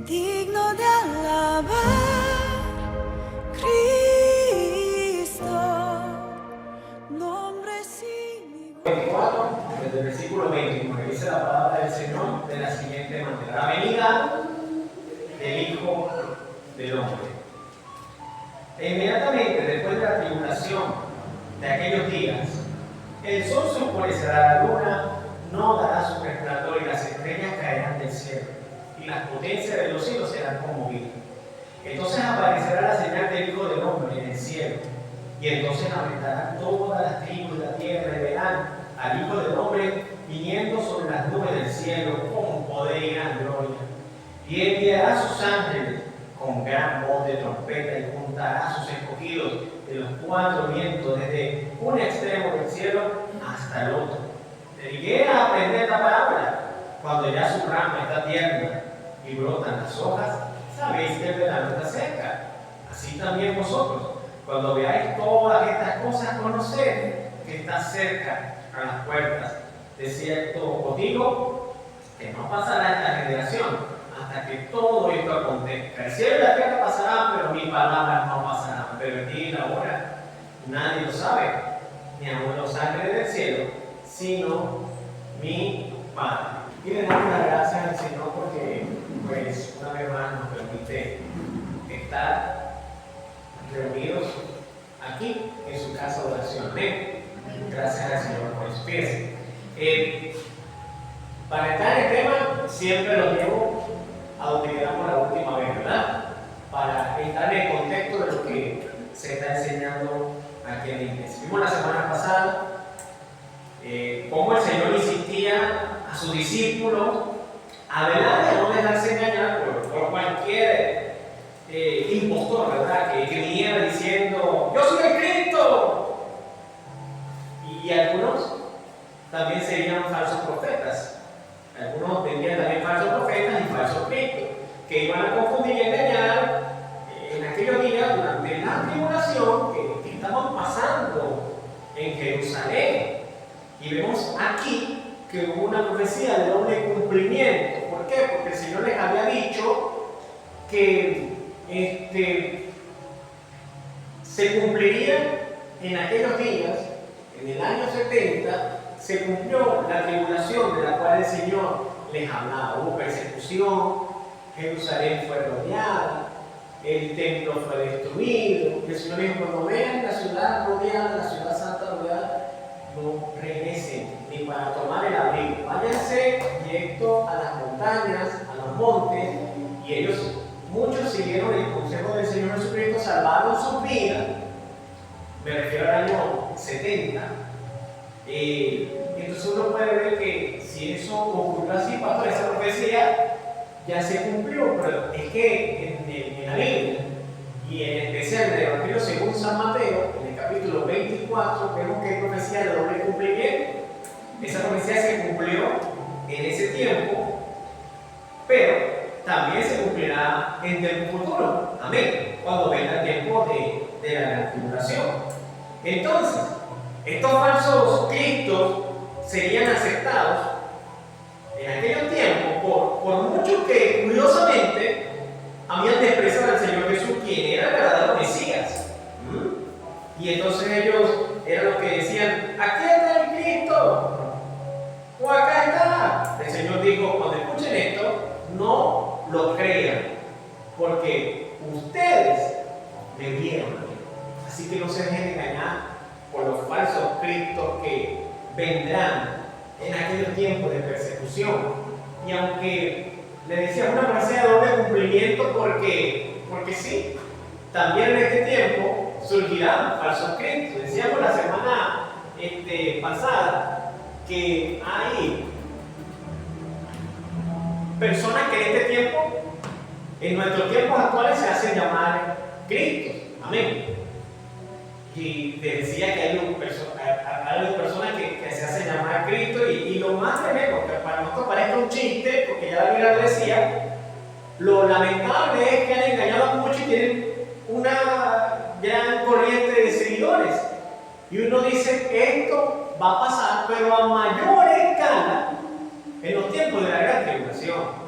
digno de alabar, Cristo, nombre sin igual. 24, desde el versículo 29, dice la palabra del Señor de la siguiente manera: la venida del Hijo del Hombre. E inmediatamente después de la tribulación de aquellos días, el sol se oscurecerá, la luna no dará su resplandor y las estrellas caerán del cielo, y las potencias de los cielos serán conmovidas. Entonces aparecerá la señal del Hijo del Hombre en el cielo, y entonces aumentarán todas las tribus de la tierra y verán al Hijo del Hombre viniendo sobre las nubes del cielo con poder y gran gloria. Y él enviará a sus ángeles con gran voz de trompeta y juntará a sus escogidos de los cuatro vientos desde un extremo del cielo hasta el otro. Dediqué a aprender la palabra. Cuando ya su rama está tierna y brotan las hojas, sabéis que el verano está cerca. Así también vosotros, cuando veáis todas estas cosas, conoced que está cerca a las puertas. De cierto os digo que no pasará esta generación hasta que todo esto acontezca. El cielo y la tierra pasarán, pero mis palabras no pasarán. Pero el día y la hora nadie lo sabe, ni aun los ángeles del cielo, sino mi Padre. Y le damos las gracias al Señor porque, pues, una vez más nos permite estar reunidos aquí en su casa de oración. Amén. Gracias al Señor por eso. Fíjense, para estar en el tema, siempre lo llevo a donde quedamos la última vez, ¿verdad? Para estar en el contexto de lo que se está enseñando aquí en la iglesia. Vimos la semana pasada cómo el Señor insistía a sus discípulos a velar de no dejarse engañar por cualquier impostor, ¿verdad? Que viniera diciendo: yo soy el Cristo. Y algunos también serían falsos profetas. Algunos vendrían también falsos profetas y falsos cristos, que iban a confundir y engañar en aquellos días durante la tribulación que estaban pasando en Jerusalén. Y vemos aquí que hubo una profecía de doble cumplimiento. ¿Por qué? Porque el Señor les había dicho que se cumpliría en aquellos días, en el año 70, se cumplió la tribulación de la cual el Señor les hablaba. Hubo persecución, Jerusalén fue rodeada, el templo fue destruido. El Señor dijo: cuando vean la ciudad rodeada, la ciudad santa rodeada, no regresen ni para tomar el abrigo. Váyanse directo a las montañas, a los montes. Y ellos, muchos siguieron el consejo del Señor Jesucristo, salvaron sus vidas. Me refiero al año 70. Entonces uno puede ver que si eso ocurrió así, pastor, esa profecía ya se cumplió, pero es que en la Biblia, y en especial en el Evangelio según San Mateo, en el capítulo 24, vemos que hay profecía de doble cumplimiento. Esa profecía se cumplió en ese tiempo, pero también se cumplirá en tiempo futuro. Amén. Cuando venga el tiempo de la gran tribulación. Entonces, estos falsos cristos serían aceptados en aquellos tiempos por muchos que curiosamente habían despreciado al Señor Jesús, quien era el verdadero Mesías. Y entonces ellos eran los que decían: aquí está el Cristo, o acá está. El Señor dijo: cuando escuchen esto, no lo crean, porque ustedes me vieron. Así que no se dejen engañar por los falsos cristos que vendrán en aquellos tiempos de persecución. Y aunque le decía una profecía de doble cumplimiento, porque sí, también en este tiempo surgirán falsos cristos. Decíamos la semana pasada que hay personas que en este tiempo, en nuestros tiempos actuales, se hacen llamar Cristos. Amén. Y te decía que hay personas que se hacen llamar Cristo, y lo más tremendo, que para nosotros parece un chiste, porque ya la Biblia lo decía, lo lamentable es que han engañado a muchos y tienen una gran corriente de seguidores. Y uno dice: esto va a pasar, pero a mayor escala en los tiempos de la gran tribulación.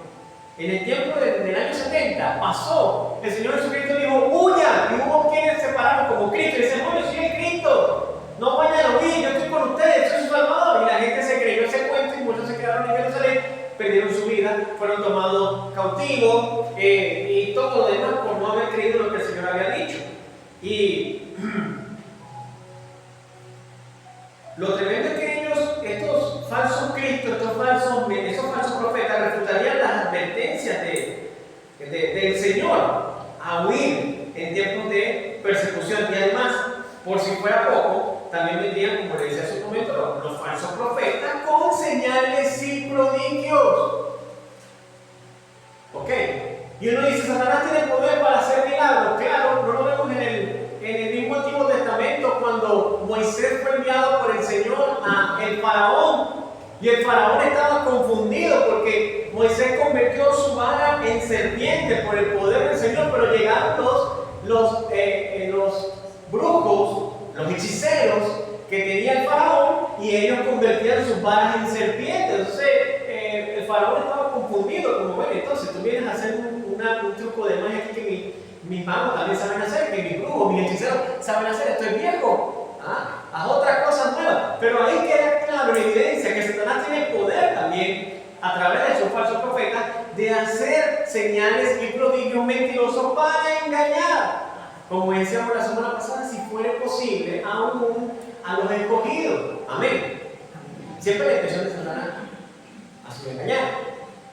En el tiempo del año 70 pasó, el Señor Jesucristo dijo, huyan, y hubo quienes se pararon como Cristo y decían, no, yo soy el Cristo, no vayan a huir, yo estoy con ustedes, soy su Salvador. Y la gente se creyó ese cuento y muchos se quedaron en Jerusalén, perdieron su vida, fueron tomados cautivos y todo lo demás por no haber creído lo que el Señor había dicho. Y lo tremendo es que estos falsos cristos, esos falsos profetas refutarían las advertencias del Señor a huir en tiempos de persecución. Y además, por si fuera poco, también vendrían, como le decía hace un momento, los falsos profetas con señales y prodigios. ¿Ok? Y uno dice, Satanás tiene poder para hacer milagros. Claro, no lo vemos en el mismo Antiguo Testamento cuando Moisés fue enviado por el Señor al faraón. Y el faraón estaba confundido porque Moisés convirtió su vara en serpiente por el poder del Señor, pero llegaron los brujos, los hechiceros que tenía el faraón y ellos convertían sus varas en serpientes. Entonces el faraón estaba confundido, como bueno, entonces tú vienes a hacer un truco de magia aquí que mis magos también saben hacer, que mis brujos, mis hechiceros saben hacer, estoy viejo. Haz otras cosas nuevas. Pero ahí queda claro la evidencia que Satanás tiene poder también, a través de sus falsos profetas, de hacer señales y prodigios mentirosos para engañar. Como decíamos la semana pasada, si fuera posible, aún a los escogidos. Amén. Siempre la intención de Satanás ha sido engañar.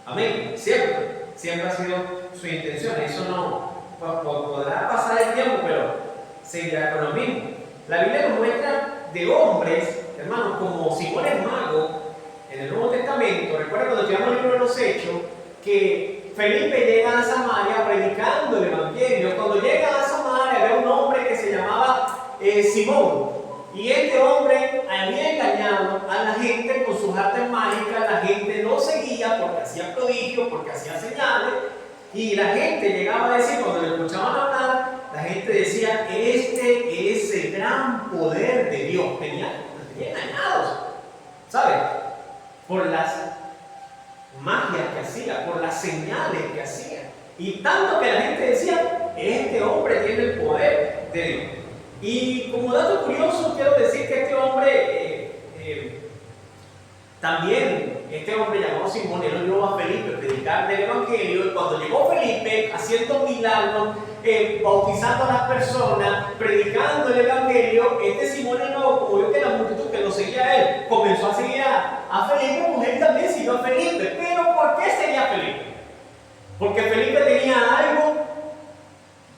Amén. Siempre ha sido su intención. Eso no podrá pasar el tiempo, pero seguirá con lo mismo. La Biblia nos muestra de hombres, hermanos, como Simón el Mago, en el Nuevo Testamento. Recuerda cuando estudiamos el libro de los Hechos, que Felipe llega a Samaria predicando el Evangelio. Cuando llega a Samaria, había un hombre que se llamaba Simón. Y este hombre había engañado a la gente con sus artes mágicas. La gente lo seguía porque hacía prodigios, porque hacía señales. Y la gente llegaba a decir, cuando le escuchaban hablar, la gente decía, este es el gran poder de Dios. Tenían engañados, ¿sabes? Por las magias que hacía, por las señales que hacía. Y tanto que la gente decía, este hombre tiene el poder de Dios. Y como dato curioso, quiero decir que este hombre, también, este hombre llamado Simón, él lo llevó a Felipe a predicar del Evangelio. Y cuando llegó Felipe, haciendo milagros, bautizando a las personas, predicando el Evangelio, este Simón, como vio que la multitud que lo seguía a él, comenzó a seguir a Felipe, pues él también siguió a Felipe. Pero ¿por qué seguía a Felipe? Porque Felipe tenía algo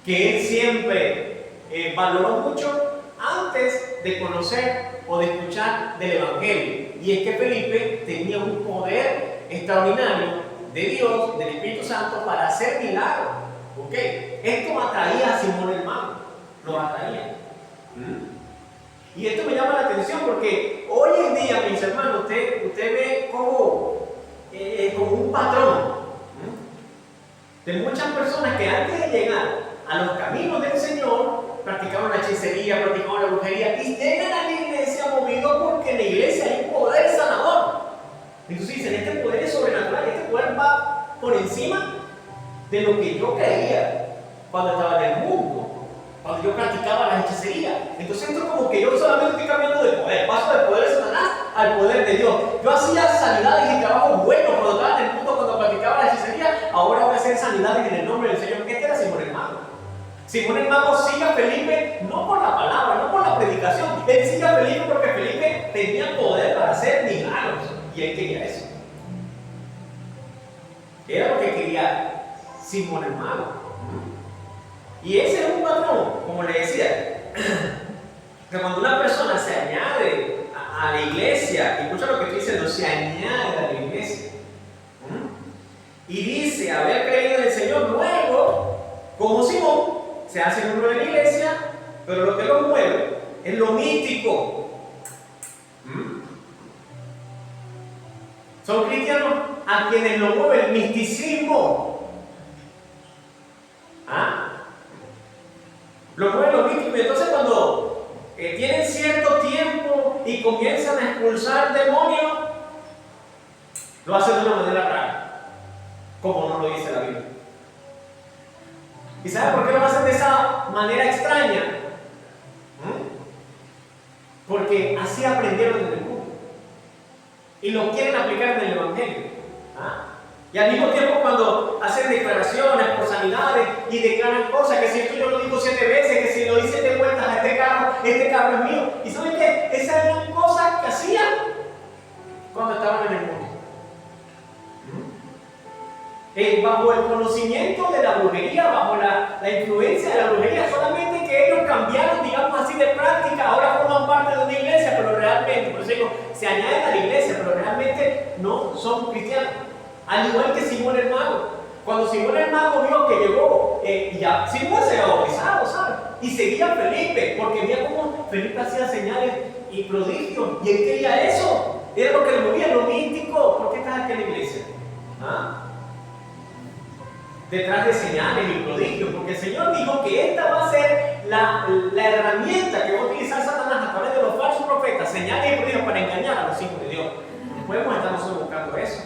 que él siempre valoró mucho antes de conocer o de escuchar del Evangelio. Y es que Felipe tenía un poder extraordinario de Dios, del Espíritu Santo, para hacer milagros. ¿Okay? Esto atraía a Simón el Mago, lo atraía. Y esto me llama la atención porque hoy en día, mis hermanos, usted ve como un patrón de muchas personas que antes de llegar a los caminos del Señor practicaban la hechicería, practicaban la brujería y llegan a la iglesia movidos porque en la iglesia hay un poder sanador. Entonces dicen, este poder es sobrenatural, este poder va por encima de lo que yo creía cuando estaba en el mundo, cuando yo practicaba la hechicería. Entonces esto es como que yo solamente estoy cambiando de poder, paso del poder de Satanás al poder de Dios. Yo hacía sanidades y trabajos buenos cuando estaba en el mundo, cuando practicaba la hechicería, ahora voy a hacer sanidades en el nombre del Señor. Este era Simón el Mago. Simón el Mago sigue a Felipe no por la palabra, no por la predicación. Él sigue a Felipe porque Felipe tenía poder para hacer milagros y él quería eso. Era lo que quería Simón el Mago. Y ese es un patrón, como le decía, que cuando una persona se añade a la iglesia, y escucha lo que estoy diciendo, se añade a la iglesia, y dice haber creído en el Señor, luego, como Simón, se hace miembro de la iglesia, pero lo que lo mueve es lo místico. Son cristianos a quienes lo mueve el misticismo. Lo mueve lo místico. Y entonces cuando tienen cierto tiempo y comienzan a expulsar demonios, lo hacen de una manera rara, como nos lo dice ¿Y sabe por qué lo hacen de esa manera extraña? Porque así aprendieron en el mundo. Y lo quieren aplicar en el Evangelio. Y al mismo tiempo, cuando hacen declaraciones por sanidades y declaran cosas, que si esto yo lo digo 7 veces, que si lo di 7 vueltas a este carro es mío. ¿Y saben qué? Esas eran cosas que hacían cuando estaban en el mundo. Bajo el conocimiento de la brujería, bajo la influencia de la brujería, solamente que ellos cambiaron, digamos así, de práctica, ahora forman parte de una iglesia, pero realmente, por eso digo, se añaden a la iglesia, pero realmente no son cristianos. Al igual que Simón el Mago. Cuando Simón el Mago vio que llegó, ya Simón se había bautizado, ¿sabes? Y seguía a Felipe, porque veía cómo Felipe hacía señales y prodigios, y él quería eso. Era lo que le movía, lo místico. ¿Por qué estás aquí en la iglesia? Detrás de señales y prodigios, porque el Señor dijo que esta va a ser la herramienta que va a utilizar Satanás a través de los falsos profetas, señales y prodigios para engañar a los hijos de Dios. No podemos estar nosotros buscando eso.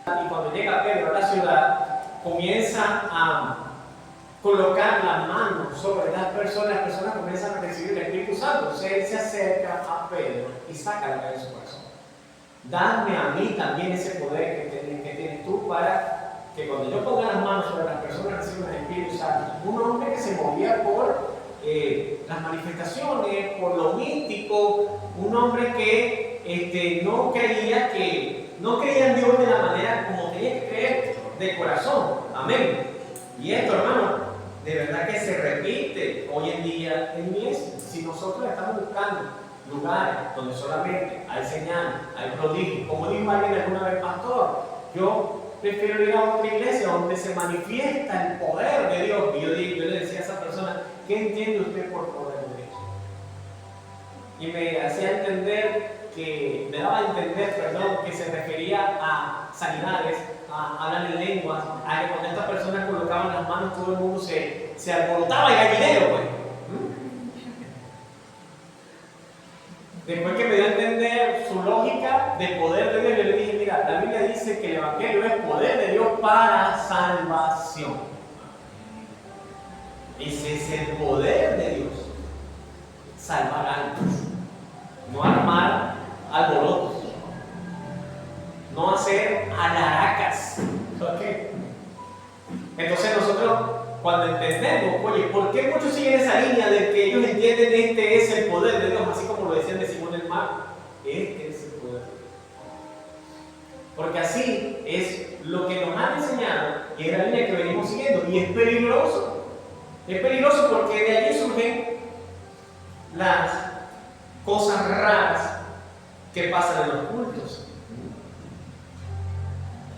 Y cuando llega Pedro a la ciudad, comienza a colocar las manos sobre las personas comienzan a recibir el Espíritu Santo. Entonces él se acerca a Pedro y saca la de su corazón. Dame a mí también ese poder que tienes tú para que cuando yo ponga las manos sobre las personas reciban el Espíritu Santo. Un hombre que se movía por las manifestaciones, por lo místico, un hombre que no creía en Dios de la manera como tenía que creer de corazón. Amén. Y esto, hermano, de verdad que se repite hoy en día en iglesia. Si nosotros estamos buscando lugares donde solamente hay señales, hay prodigios, como dijo alguien alguna vez, pastor, yo prefiero ir a otra iglesia donde se manifiesta el poder de Dios. Y yo le decía a esa persona, ¿qué entiende usted por poder de Dios? Y me hacía entender me daba a entender, que se refería a sanidades, a hablar en lenguas, a que cuando estas personas colocaban las manos todo el mundo se alborotaba y gallinero, pues. Después que me dio a entender su lógica de poder de Dios, yo le dije, mira, la Biblia dice que el Evangelio es poder de Dios para salvación. Ese es el poder de Dios. Salvar almas. No armar alborotos. No hacer alaracas. ¿Okay? Entonces nosotros, cuando entendemos, oye, ¿por qué muchos siguen esa línea de que ellos entienden este es el poder de Dios? Así como lo decían de Simón el Mago. Este es el poder de Dios. Porque así es lo que nos han enseñado y es la línea que venimos siguiendo. Y es peligroso. Es peligroso porque de allí surgen las cosas raras que pasan en los cultos.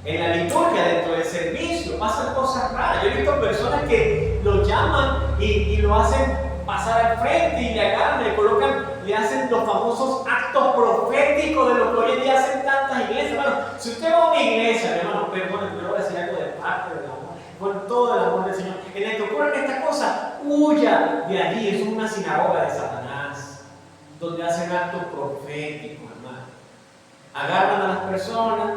En la liturgia, dentro del servicio, pasan cosas raras. Yo he visto personas que lo llaman y lo hacen pasar al frente y le agarran, le hacen los famosos actos proféticos de lo que hoy en día hacen tantas iglesias. Hermano, si usted va a una iglesia, hermano, perdón, yo voy a decir algo de parte del amor, con todo el amor del Señor, en el que ocurren estas cosas, huya de allí. Es una sinagoga de Satanás, donde hacen actos proféticos, hermano. Agarran a las personas,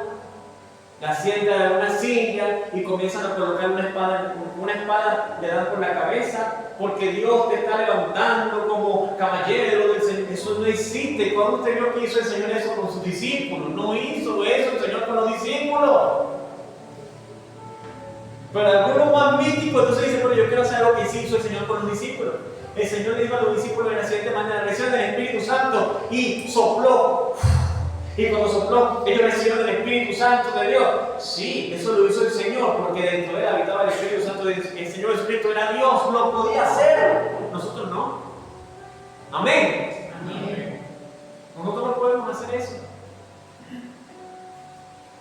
la sientan en una silla y comienzan a colocar una espada le dan por la cabeza, porque Dios te está levantando como caballero del Señor. Eso no existe. ¿Cuándo usted vio que hizo el Señor eso con sus discípulos? No hizo eso el Señor con los discípulos. Pero algunos más místicos entonces dicen, pero yo quiero saber lo que hizo el Señor con los discípulos. El Señor le dijo a los discípulos de la siguiente manera: reciban el Espíritu Santo, y sopló. Y cuando sopló, ellos recibieron el Espíritu Santo de Dios. Sí, eso lo hizo el Señor, porque dentro de él habitaba el Espíritu Santo. El Señor Espíritu era Dios, lo podía hacer. Nosotros no. Amén. Amén. Nosotros no podemos hacer eso.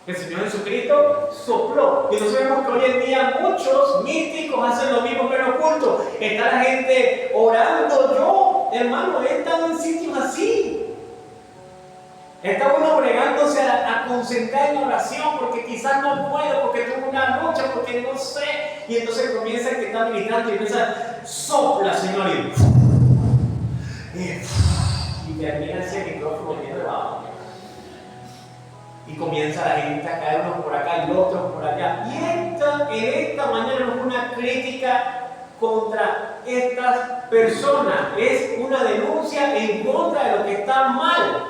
El Señor Jesucristo sopló. Y entonces vemos que hoy en día muchos místicos hacen lo mismo pero oculto. Está la gente orando. Yo, hermano, he estado en sitios así. Está uno bregándose a concentrar en oración porque quizás no puedo, porque tengo una lucha, porque no sé. Y entonces comienza el que está ministrando y empieza, sopla, Señor, y termina ese micrófono lleno de bajo. Y comienza la gente a caer unos por acá y otros por allá. Y en esta mañana contra estas personas. Es una denuncia en contra de lo que está mal.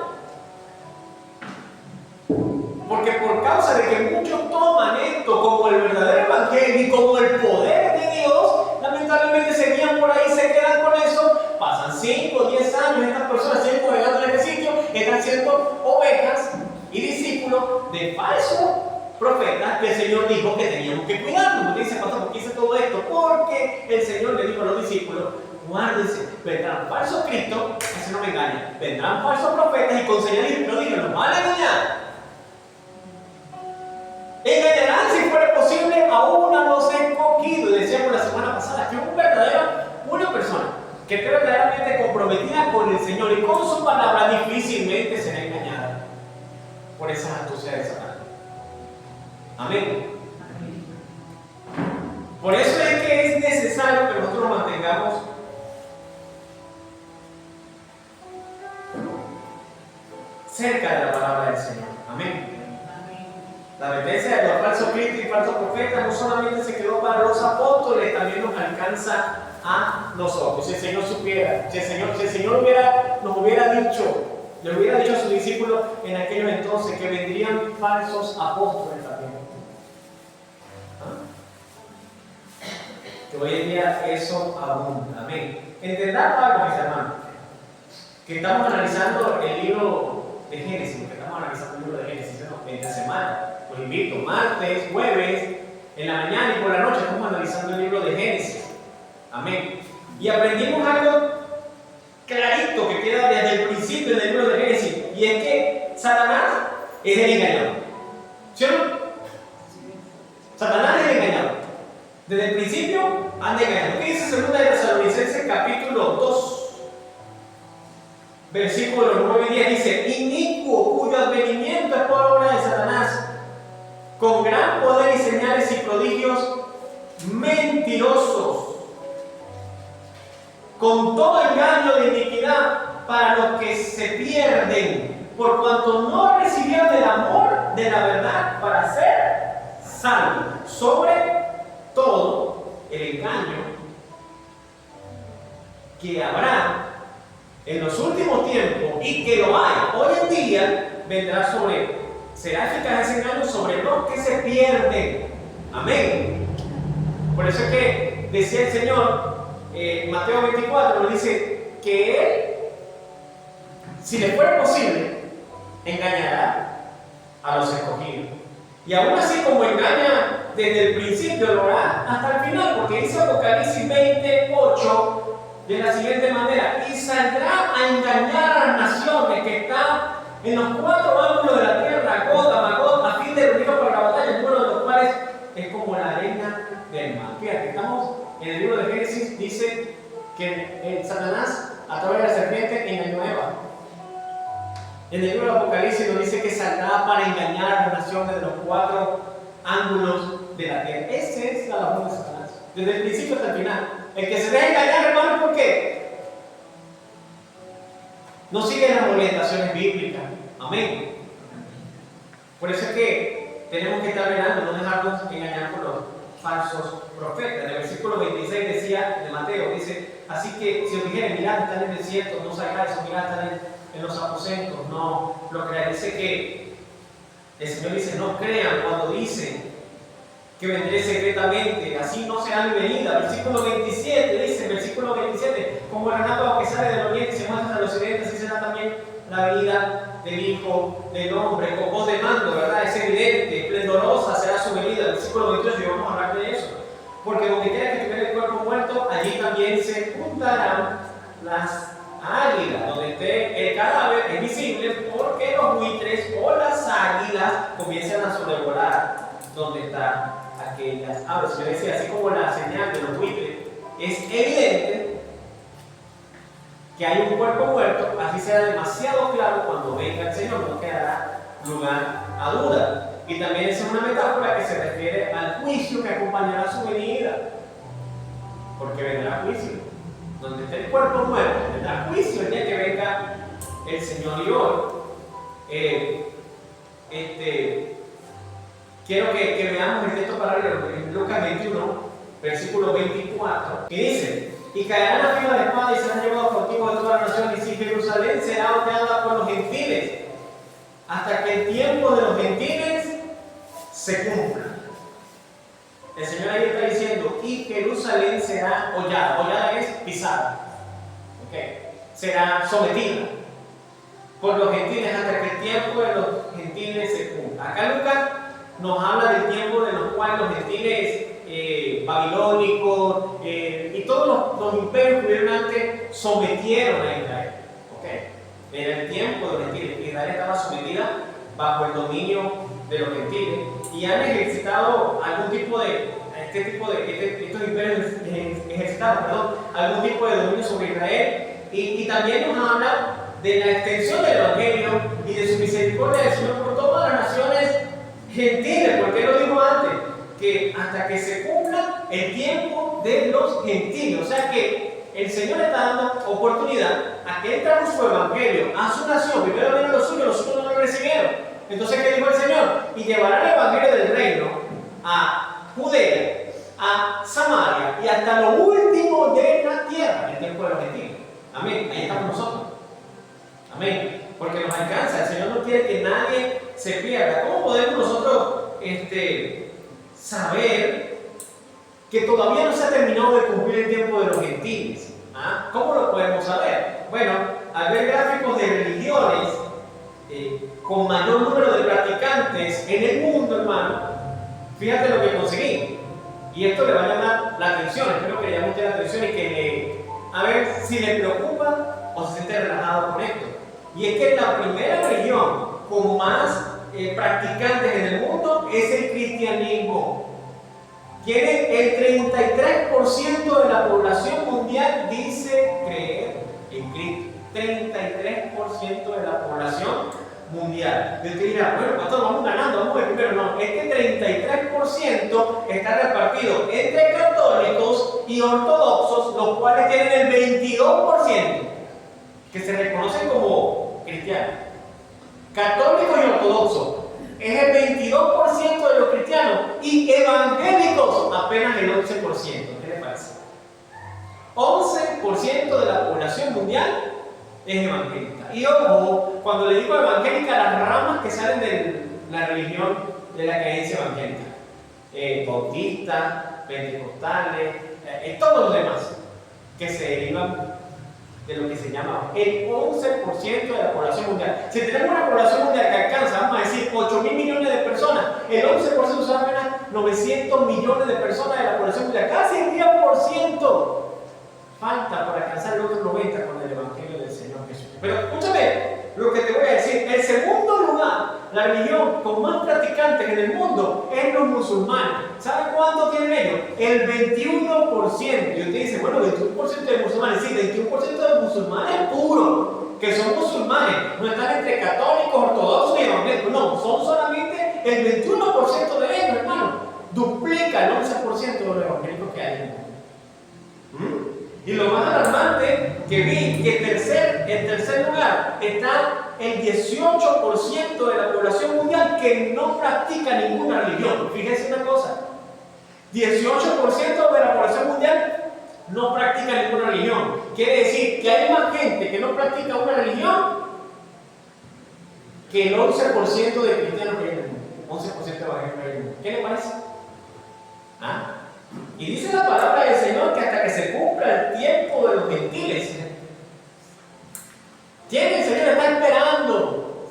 Porque por causa de que muchos toman esto como el verdadero evangelio y como el poder de Dios, lamentablemente se guían por ahí, se quedan con eso, pasan 5 o 10 años, estas personas siguen navegando en este sitio, están siendo ovejas y discípulos de falsos profetas que el Señor dijo que teníamos que cuidarnos. Usted dice, pastor, ¿por qué hice todo esto? Porque el Señor le dijo a los discípulos, guárdense, vendrán falsos cristos, eso no me engaña, vendrán falsos profetas y con señales y prodigios los van a engañar. Engañarán si fuera posible a una los escogidos. Decíamos la semana pasada que una persona que esté verdaderamente comprometida con el Señor y con su palabra difícilmente será engañada por esas astucias de Satanás. Amén. Por eso es que es necesario que nosotros nos mantengamos cerca de la palabra del Señor. Amén. La advertencia de los falsos cristos y falsos profetas no solamente se quedó para los apóstoles, también nos alcanza a nosotros. Si el Señor supiera, si el Señor nos hubiera dicho, le hubiera dicho a sus discípulos en aquellos entonces que vendrían falsos apóstoles también. Que hoy en día eso abunda. Amén. Entendamos algo, mis hermanos, que estamos analizando el libro de Génesis, esta semana. Los invito, martes, jueves, en la mañana y por la noche estamos analizando el libro de Génesis. Amén. Y aprendimos algo clarito que queda desde el principio del libro de Génesis, y es que Satanás es el engañador. ¿Sí o no? Satanás es el engañador. Desde el principio anda engañando. ¿Qué dice 2 de Tesalonicenses capítulo 2? Versículos 9 y 10 dice: inicuo, cuyo advenimiento es por obra de Satanás, con gran poder y señales y prodigios mentirosos, con todo engaño de iniquidad para los que se pierden, por cuanto no recibieron el amor de la verdad para ser salvos. Sobre todo el engaño que habrá en los últimos tiempos y que lo hay hoy en día, será eficaz ese engaño sobre los que se pierden. Amén. Por eso es que decía el Señor, Mateo 24, nos dice que Él, si le fuera posible, engañará a los escogidos. Y aún así, como engaña desde el principio, lo hará hasta el final, porque dice Apocalipsis 28 de la siguiente manera: y saldrá a engañar a las naciones que están en los 4 ángulos de la tierra, Gog a Magog, a fin de reunirlos para la batalla, el número de los cuales es como la arena del mar. Fíjate, estamos en el libro de Génesis, dice que Satanás, a través de la serpiente, engañó a Eva. En el libro de Apocalipsis nos dice que saldrá para engañar a las naciones de los 4 ángulos de la tierra. Esa es la labor de Satanás, desde el principio hasta el final. El que se deja engañar, hermano, ¿por qué? No sigue las orientaciones bíblicas. Amén. Por eso es que tenemos que estar mirando, no dejarnos engañar por los falsos profetas. En el versículo 26 decía, de Mateo, dice: así que si os dijeren, mirad, están en el desierto, no salgáis, o mirad, están en los aposentos, no lo creáis. Dice que el Señor dice: no crean cuando dicen que vendré secretamente, así no será mi venida. Versículo 27 dice, versículo 27, como el relámpago que sale del oriente y se muestra al occidente, así será también la venida del Hijo del Hombre, con voz de mando, ¿verdad? Es evidente, esplendorosa será su venida. Versículo 28, y vamos a hablar de eso. Porque donde quiera que tuviera el cuerpo muerto, allí también se juntarán las águilas. Donde esté el cadáver es visible, porque los buitres o las águilas comienzan a sobrevolar donde está aquellas aves. Yo decía, así como la señal de los buitres es evidente que hay un cuerpo muerto, así será demasiado claro cuando venga el Señor, no quedará lugar a duda. Y también esa es una metáfora que se refiere al juicio que acompañará su venida, porque vendrá juicio. Donde esté el cuerpo muerto, vendrá juicio el día que venga el Señor. Y hoy quiero que veamos el texto paralelo en Lucas 21, versículo 24, que dice: y caerán a filo de espada y serán llevados cautivos de todas las naciones, y Jerusalén será hollada por los gentiles, hasta que el tiempo de los gentiles se cumpla. El Señor ahí está diciendo: y Jerusalén será hollada. Hollada es pisada. ¿Okay? Será sometida por los gentiles hasta que el tiempo de los gentiles se cumpla. Acá Lucas nos habla del tiempo de los cuales los gentiles babilónicos y todos los imperios que hubieron antes sometieron a Israel. ¿Okay? Era el tiempo de los gentiles. Israel estaba sometida bajo el dominio de los gentiles y han ejercitado algún tipo de, estos imperios ejercitaron, algún tipo de dominio sobre Israel, y también nos habla de la extensión del Evangelio y de su misericordia del Señor por todas las naciones gentiles, porque Él lo dijo antes, que hasta que se cumpla el tiempo de los gentiles. O sea que el Señor está dando oportunidad a que entra con su Evangelio a su nación. Primero vino los suyos no lo recibieron. Entonces, ¿qué dijo el Señor? Y llevarán el Evangelio del reino a Judea, a Samaria y hasta lo último de la tierra, el tiempo de los gentiles. Amén. Ahí estamos nosotros. Amén. Porque nos alcanza. El Señor no quiere que nadie se pierda. ¿Cómo podemos nosotros saber que todavía no se ha terminado de cumplir el tiempo de los gentiles? ¿Ah? ¿Cómo lo podemos saber? Bueno, al ver gráficos de religiones con mayor número de practicantes en el mundo, hermano, fíjate lo que conseguí. Y esto le va a llamar la atención. Espero que le llame usted la atención y que a ver si le preocupa o se siente relajado con esto. Y es que la primera religión con más practicantes en el mundo es el cristianismo. Tiene el 33% de la población mundial dice creer en Cristo. 33% de la población mundial. Y usted dirá: bueno, pastor, vamos ganando, vamos el primero. No, este 33% está repartido entre católicos y ortodoxos, los cuales tienen el 22% que se reconocen como cristianos. Católicos y ortodoxos es el 22% de los cristianos, y evangélicos apenas el 11%. ¿Qué les parece? 11% de la población mundial es evangélica. Y ojo, cuando le digo evangélica, las ramas que salen de la religión de la creencia evangélica, bautistas, pentecostales, todos los demás que se derivan de lo que se llama el 11% de la población mundial. Si tenemos una población mundial que alcanza, vamos a decir, 8.000 millones de personas, el 11% son apenas 900 millones de personas de la población mundial, casi el 10%. Falta para alcanzar el otro 90% con el Evangelio del Señor Jesús. Pero escúchame lo que te voy a decir. El segundo lugar, la religión con más practicantes en el mundo, es los musulmanes. ¿Saben cuánto tienen ellos? El 21%. Y usted dice: bueno, 21% de musulmanes. Sí, 21% de musulmanes puros, que son musulmanes. No están entre católicos, ortodoxos y evangélicos. No, son solamente el 21% de ellos, hermano. Duplica el 11% de los evangélicos que hay en el mundo. Y lo más alarmante que vi, que en tercer lugar está el 18% de la población mundial que no practica ninguna religión. Fíjense una cosa: 18% de la población mundial no practica ninguna religión. Quiere decir que hay más gente que no practica una religión que el 11% de cristianos que hay en el mundo. 11% de evangélicos que hay en el mundo. ¿Qué le parece? ¿Ah? Y dice la palabra del Señor que hasta que se cumpla el tiempo de los gentiles. ¿Quién el Señor está esperando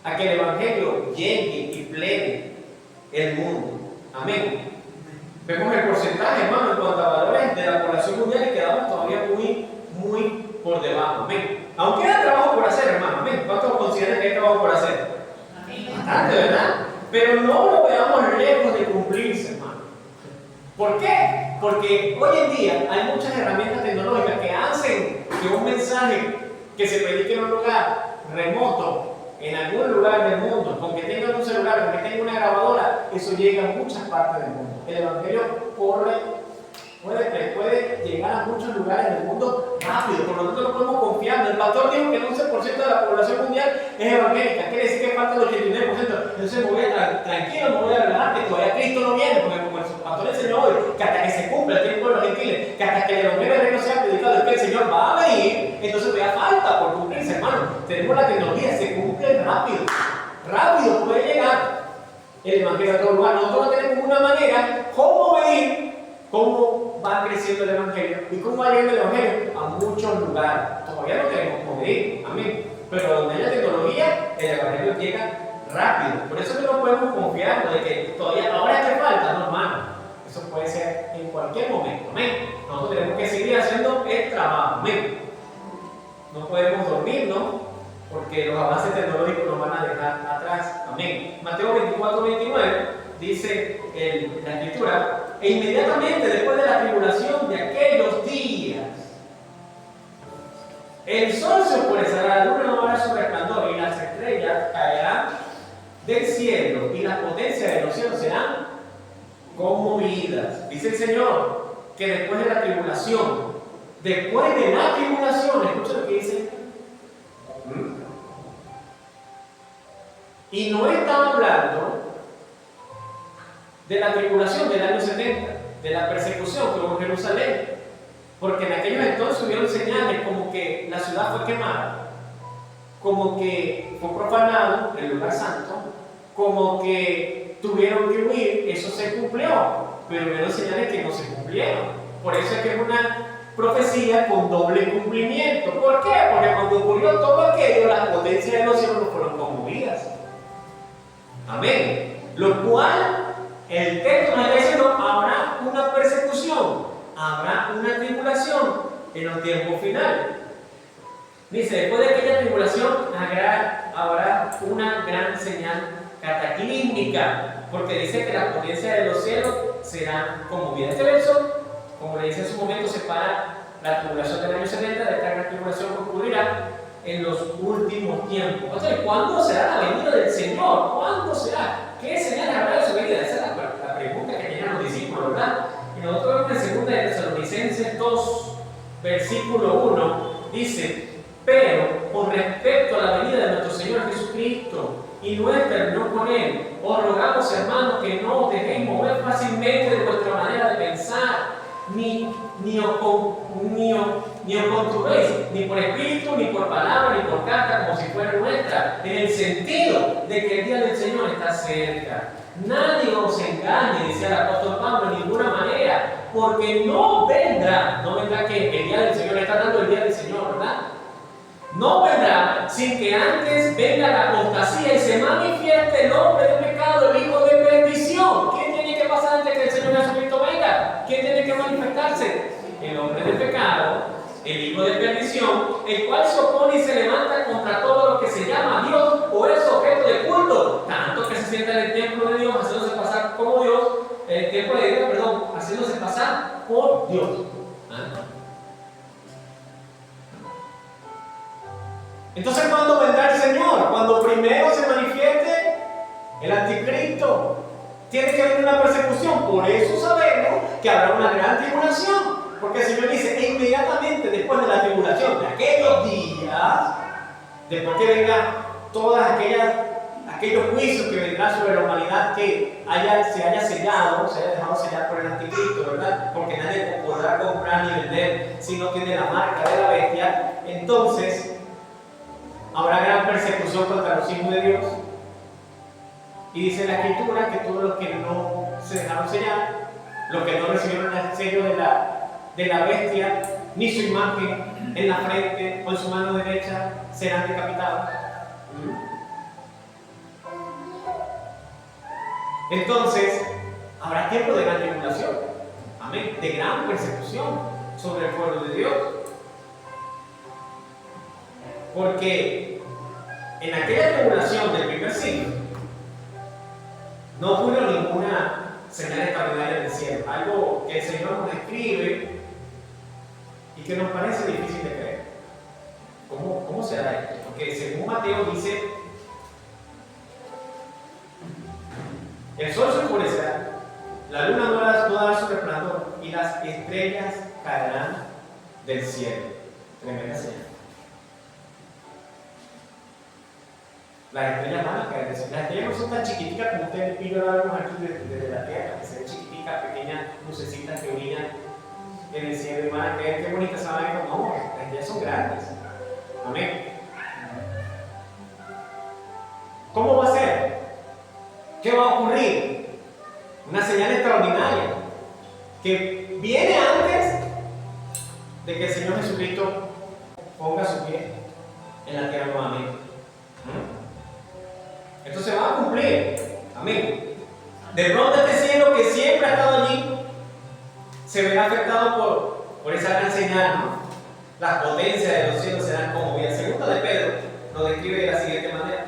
a que el Evangelio llegue y plegue el mundo? Amén. Vemos el porcentaje, hermano, en cuanto a valores de la población mundial, y quedamos todavía muy por debajo. Amén. Aunque hay trabajo por hacer, hermano. Amén. ¿Cuántos consideran que hay trabajo por hacer? Bastante, ¿verdad? Pero no lo veamos lejos de cumplirse, hermano. ¿Por qué? Porque hoy en día hay muchas herramientas tecnológicas que hacen que un mensaje que se predique en un lugar remoto, en algún lugar del mundo, con que tengan un celular, con que tengan una grabadora, eso llega a muchas partes del mundo. El Evangelio puede llegar a muchos lugares del mundo rápido, por lo tanto no podemos confiar. El pastor dijo que el 11% de la población mundial es evangélica, quiere decir que falta el 89%. Entonces me voy a tranquilo, me voy a relajar, que todavía Cristo no viene, porque como el pastor enseñó Señor va a venir, entonces todavía falta por cumplirse, hermano. Tenemos la tecnología, se cumple rápido. Rápido puede llegar el Evangelio a todo lugar. Nosotros no tenemos una manera cómo medir cómo va creciendo el Evangelio y cómo va llegando el Evangelio a muchos lugares. Todavía no tenemos cómo medir, amén. Pero donde hay la tecnología, el Evangelio llega rápido. Por eso que no podemos confiar de que todavía ahora es que falta, no, hermano. Eso puede ser en cualquier momento, amén. Nosotros tenemos que seguir haciendo el trabajo, amén. No podemos dormirnos porque los avances tecnológicos nos van a dejar atrás, amén. Mateo 24:29 dice la escritura: e inmediatamente después de la tribulación de aquellos días, el sol se oscurecerá, la luna no dará su resplandor y las estrellas caerán del cielo y las potencias de los cielos serán conmovidas. Dice el Señor que después de la tribulación, escucha lo que dice. Y no está hablando de la tribulación del año 70, de la persecución que hubo en Jerusalén, porque en aquellos entonces hubieron señales como que la ciudad fue quemada, como que fue profanado el lugar santo, como que tuvieron que huir. Eso se cumplió, pero hubieron señales que no se cumplieron. Por eso es que es una profecía con doble cumplimiento. ¿Por qué? Porque cuando ocurrió todo aquello, las potencias de los cielos no fueron conmovidas. Amén. Lo cual, el texto nos está diciendo: habrá una persecución, habrá una tribulación en los tiempos finales. Dice: después de aquella tribulación habrá una gran señal cataclísmica, porque dice que las potencias de los cielos serán conmovidas. Este verso, como le dice en su momento, separa la tribulación del año 70 de esta gran tribulación que ocurrirá en los últimos tiempos. Entonces, ¿cuándo será la venida del Señor? ¿Cuándo será? ¿Qué señales habrá de su venida? Esa es la pregunta que tenían los discípulos, ¿verdad? Y nosotros vemos en 2 de Tesalonicenses 2, versículo 1, dice: pero con respecto a la venida de nuestro Señor Jesucristo y nuestra reunión con Él, os rogamos, hermanos, que no os dejéis mover fácilmente de vuestra manera de pensar, ni os conturbéis, ni por espíritu, ni por palabra, ni por carta, como si fuera nuestra, en el sentido de que el día del Señor está cerca. Nadie os engañe, decía el apóstol Pablo, de ninguna manera, porque no vendrá que el día del Señor, está dando el día del Señor, ¿verdad? No vendrá sin que antes venga la apostasía y se manifieste el hombre de pecado, el hijo de perdición. ¿Quién tiene que pasar antes que el Señor Jesucristo venga? ¿Quién tiene que manifestarse? El hombre de pecado, el hijo de perdición, el cual se opone y se levanta contra todo lo que se llama Dios o es objeto de culto, tanto que se sienta en el templo de Dios haciéndose pasar como Dios, el templo de Dios, perdón, haciéndose pasar por Dios. Entonces, ¿cuándo vendrá el Señor? Cuando primero se manifieste el anticristo. Tiene que haber una persecución. Por eso sabemos que habrá una gran tribulación. Porque el Señor dice: e inmediatamente después de la tribulación, de aquellos días, después que vengan todas aquellos juicios que vendrán sobre la humanidad que se haya sellado, se haya dejado sellar por el anticristo, ¿verdad? Porque nadie podrá comprar ni vender si no tiene la marca de la bestia. Entonces habrá gran persecución contra los hijos de Dios. Y dice la Escritura que todos los que no se dejaron sellar, los que no recibieron el sello de la bestia, ni su imagen en la frente o en su mano derecha, serán decapitados. Entonces, habrá tiempo de gran tribulación, amén, de gran persecución sobre el pueblo de Dios. Porque en aquella tribulación del primer siglo no ocurrió ninguna señal extraordinaria del cielo, algo que el Señor nos describe y que nos parece difícil de creer. ¿Cómo será esto? Porque según Mateo dice: el sol se oscurecerá, la luna no dará su resplandor y las estrellas caerán del cielo. Tremenda señal. Las estrellas van a caer. Las estrellas no son tan chiquiticas como ustedes y yo lo vemos aquí desde la tierra, que se ven chiquiticas, pequeñas lucecitas que brillan en el cielo y van a caer. Qué bonitas se van a ver. No, premios grandes. Amén. ¿Cómo va a ser? ¿Qué va a ocurrir? Una señal extraordinaria que viene antes de que el Señor Jesucristo ponga su pie en la tierra nuevamente. Esto se va a cumplir. Amén. De pronto este cielo que siempre ha estado allí se verá afectado por esa gran señal, ¿no? Las potencias de los cielos serán conmovidas. Segunda de Pedro lo describe de la siguiente manera.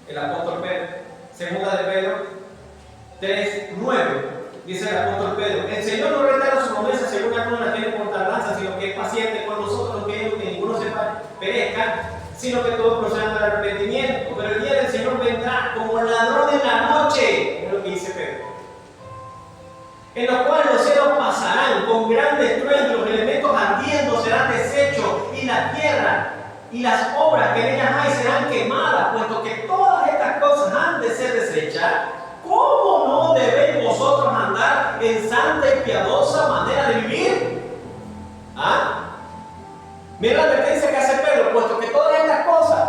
El apóstol Pedro. Segunda de Pedro 3:9. Dice el apóstol Pedro: el Señor no retarda su promesa según algunos la tienen por tardanza, sino que es paciente con nosotros, no queremos que ninguno se perezca, sino que todos procedan al arrepentimiento. Pero el día del Señor vendrá como el ladrón en la noche, es lo que dice Pedro, en los cuales los cielos pasarán con grandes estruendo, los elementos ardiendo serán deshechos, y la tierra y las obras que en ellas hay serán quemadas, puesto que todas estas cosas han de ser deshechas. ¿Cómo no debéis vosotros andar en santa y piadosa manera de vivir? ¿Ah? Mira la advertencia que hace Pedro: puesto que todas estas cosas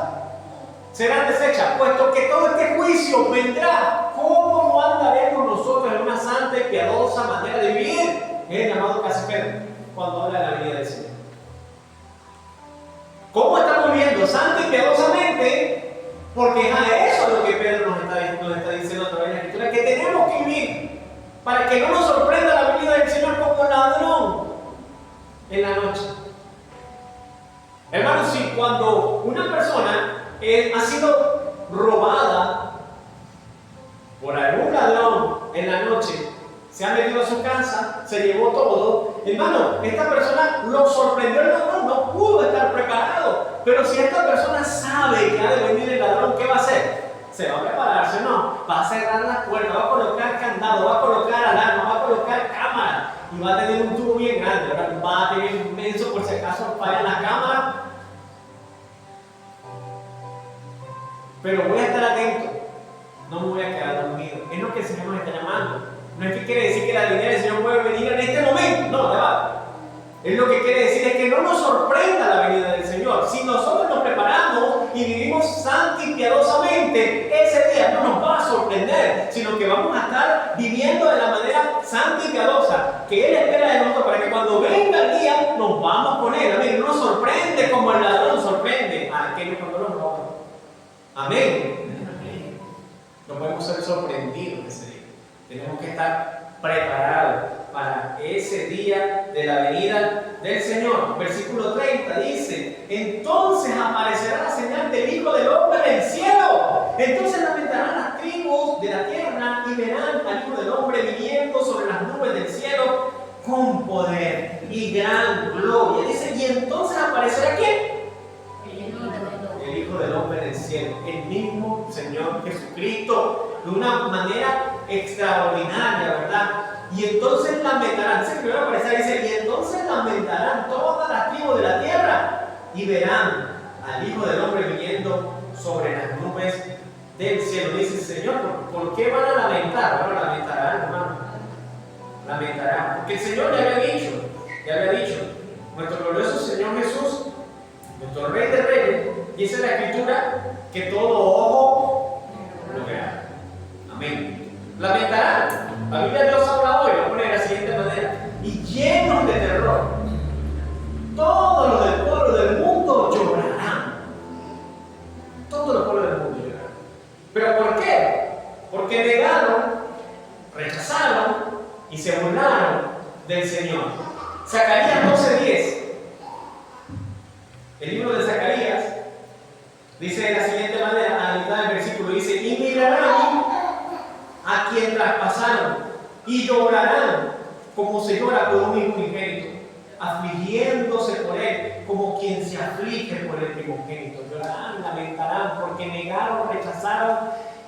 serán deshechas, puesto que todo este juicio vendrá, ¿cómo no andaremos nosotros en una santa y piadosa manera de vivir? Es el llamado que hace Pedro cuando habla de la venida del Señor. ¿Cómo estamos viviendo santa y piadosamente? Porque es a eso lo que Pedro nos está diciendo a través de la Escritura, que tenemos que vivir para que no nos sorprenda la venida del Señor como ladrón en la noche. Hermanos, si cuando una persona ha sido robada por algún ladrón en la noche, se ha metido a su casa, se llevó todo, hermano, esta persona lo sorprendió el ladrón, no pudo estar preparado. Pero si esta persona sabe que ha de venir el ladrón, ¿qué va a hacer? Se va a prepararse, ¿no? Va a cerrar las puertas, va a colocar candado, va a colocar alarma, va a colocar cámara, y va a tener un tubo bien grande, ¿verdad? Un bate bien inmenso por si acaso falla la cámara. Pero voy a estar atento, no me voy a quedar dormido. Es lo que el Señor nos está llamando. No es que quiere decir que la venida del Señor puede venir en este momento, no, ya va. Es lo que quiere decir es que no nos sorprenda la venida del Señor. Si nosotros nos preparamos y vivimos santa y piadosamente, ese día no nos va a sorprender, sino que vamos a estar viviendo de la manera santa y piadosa que Él espera de nosotros, para que cuando venga el día nos vamos con Él. Amén. No nos sorprende como el ladrón sorprende a aquellos cuando nos roban. Amén. No podemos ser sorprendidos ese día. Tenemos que estar preparados para ese día de la venida del Señor. Versículo 30 dice: entonces aparecerá la señal del Hijo del Hombre en el cielo. Entonces lamentarán las tribus de la tierra y verán al Hijo del Hombre viniendo sobre las nubes del cielo con poder y gran gloria. Dice: y entonces aparecerá ¿quién? El Hijo del Hombre en el cielo, el mismo Señor Jesucristo, de una manera extraordinaria, ¿verdad? Y entonces lamentarán, dice que primero aparecerá, dice: y entonces lamentarán todas las tribus de la tierra y verán al Hijo del Hombre viniendo sobre las nubes del cielo. Dice: Señor, ¿por qué van a lamentar? Bueno, lamentarán, hermano. Lamentarán, porque el Señor ya había dicho, nuestro glorioso Señor Jesús, nuestro Rey de Reyes, dice la Escritura que todo ojo lo verá. Amén. Lamentarán. La Biblia de Dios habla hoy, lo pone de la siguiente manera: y llenos de terror, todos los del pueblo del mundo llorarán. Todos los pueblos del mundo llorarán. ¿Pero por qué? Porque negaron, rechazaron y se burlaron del Señor. Zacarías 12:10. El libro de Zacarías dice de la siguiente manera, a la mitad del versículo, dice: y mirarán a quien traspasaron y llorarán como se llora por un hijo unigénito, afligiéndose por él como quien se aflige por el primogénito. Llorarán, lamentarán, porque negaron, rechazaron,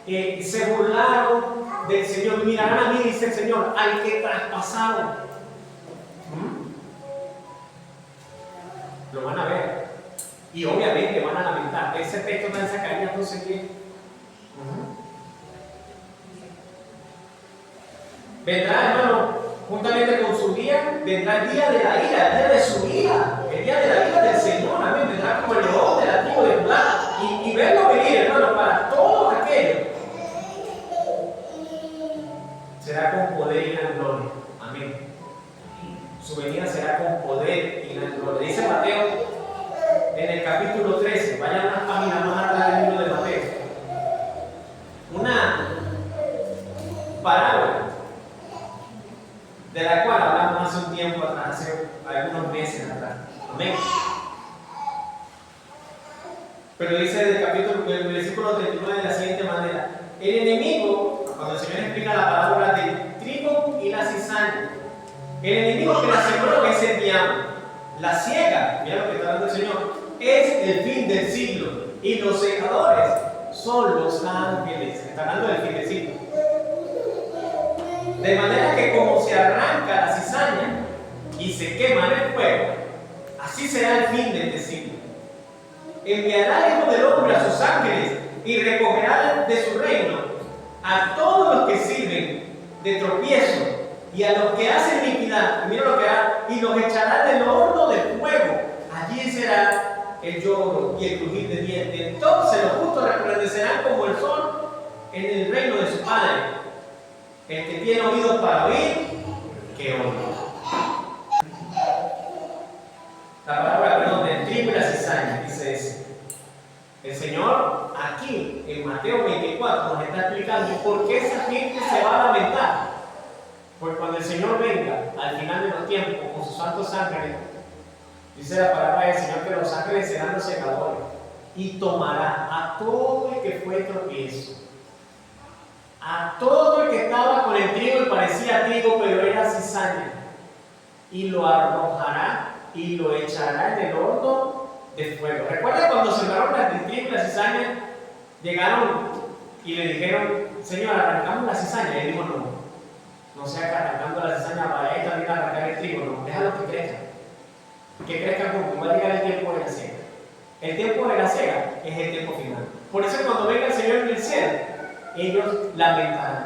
se burlaron del Señor. Y mirarán a mí, dice el Señor, al que traspasaron. Lo van a ver. Y obviamente van a lamentar. Ese texto está en Zacarías 12:10. Vendrá, hermano, juntamente con su día, vendrá el día de la ira, el día de su ira. el día de la vida del Señor, amén, vendrá como el león de la tribu de Judá. Y verlo venir, hermano, para todos aquellos, será con poder y gran gloria. Amén. Su venida será con poder y gran gloria. Dice Mateo en el capítulo 13, vayan unas páginas más atrás del libro de Mateo, una parábola de la cual hablamos hace un tiempo atrás, hace algunos meses atrás. Amén. Pero dice el versículo 39 de la siguiente manera: el enemigo, cuando el Señor explica la parábola del trigo y la cizaña, el enemigo que la sembró es el diablo. La siega, mira lo que está dando el Señor, es el fin del siglo. Y los segadores son los ángeles. Está hablando del fin del siglo. De manera que como se arranca la cizaña y se quema en el fuego, así será el fin de este siglo. Enviará el Hijo del Hombre a sus ángeles y recogerá de su reino a todos los que sirven de tropiezo y a los que hacen iniquidad. Mira lo que hará: y los echará del horno de fuego. Allí será el lloro y el crujir de dientes. Entonces los justos resplandecerán como el sol en el reino de su Padre. El que tiene oídos para oír, que oiga. La palabra, perdón, del trigo y la cizaña, dice eso. El Señor aquí en Mateo 24 nos está explicando por qué esa gente se va a lamentar. Porque cuando el Señor venga al final de los tiempos con sus santos ángeles, dice la palabra del Señor que los ángeles serán los secadores y tomará a todo el que fue tropiezo, a todo el que estaba con el trigo y parecía trigo pero era cizaña, y lo arrojará y lo echará en el horno de fuego. ¿Recuerda cuando sembraron el trigo y la cizaña? Llegaron y le dijeron: Señor, arrancamos la cizaña. Y él dijo: no sea que arrancando la cizaña para él también arrancar el trigo, no, déjalo que crezca. Que crezca como va a llegar el tiempo de la siega. El tiempo de la siega es el tiempo final. Por eso cuando venga el Señor en el cielo, ellos lamentarán.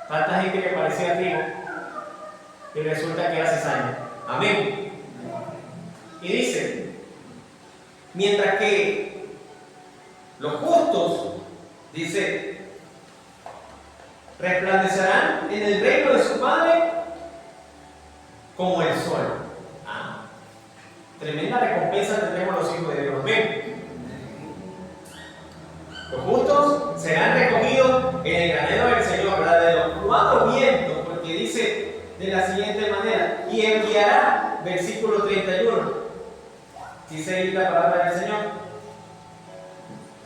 Tanta gente que parecía trigo y resulta que era cizaña. Amén. Y dice: mientras que los justos, dice, resplandecerán en el reino de su Padre como el sol. Tremenda recompensa tendremos los hijos de Dios. Amén. Los justos serán recogidos en el granero del Señor, ¿verdad? De los cuatro vientos, porque dice de la siguiente manera: y enviará, versículo 31, dice ahí la palabra del Señor,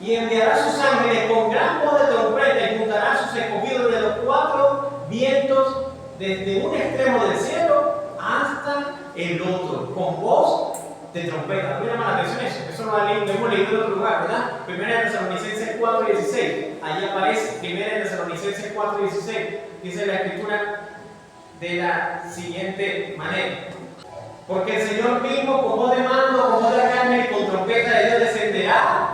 y enviará a sus ángeles con gran voz de trompeta y juntará a sus escogidos de los cuatro vientos desde un extremo del cielo hasta el otro, con voz de trompeta. ¿No me llama la atención eso? Eso no lo hemos leído en otro lugar, ¿verdad? Primera de Tesalonicenses 4:16, allí aparece. Primera de Tesalonicenses 4:16, dice la escritura de la siguiente manera: porque el Señor mismo con voz de mando, con voz de arcángel y con trompeta de Dios descenderá